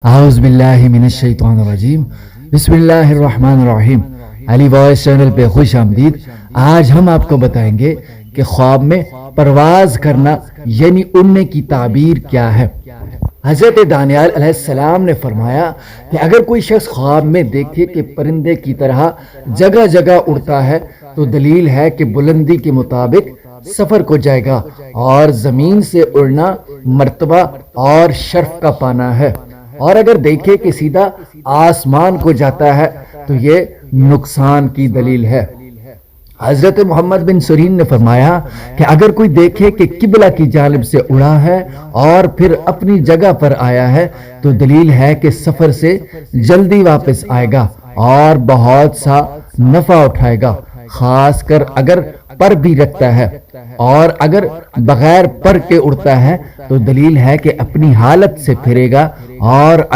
اعوذ باللہ من الشیطان الرجیم بسم اللہ الرحمن الرحیم علی وائس چینل پہ خوش آمدید۔ آج ہم آپ کو بتائیں گے کہ خواب میں پرواز کرنا یعنی اڑنے کی تعبیر کیا ہے۔ حضرت دانیال علیہ السلام نے فرمایا کہ اگر کوئی شخص خواب میں دیکھے کہ پرندے کی طرح جگہ جگہ اڑتا ہے تو دلیل ہے کہ بلندی کے مطابق سفر کو جائے گا اور زمین سے اڑنا مرتبہ اور شرف کا پانا ہے، اور اگر دیکھے کہ سیدھا آسمان کو جاتا ہے تو یہ نقصان کی دلیل ہے۔ حضرت محمد بن سیرین نے فرمایا کہ اگر کوئی دیکھے کہ قبلہ کی جانب سے اڑا ہے اور پھر اپنی جگہ پر آیا ہے تو دلیل ہے کہ سفر سے جلدی واپس آئے گا اور بہت سا نفع اٹھائے گا، خاص کر اگر پر بھی رکھتا ہے، اور اگر بغیر پر کے اڑتا ہے تو دلیل ہے کہ اپنی حالت سے پھرے گا، اور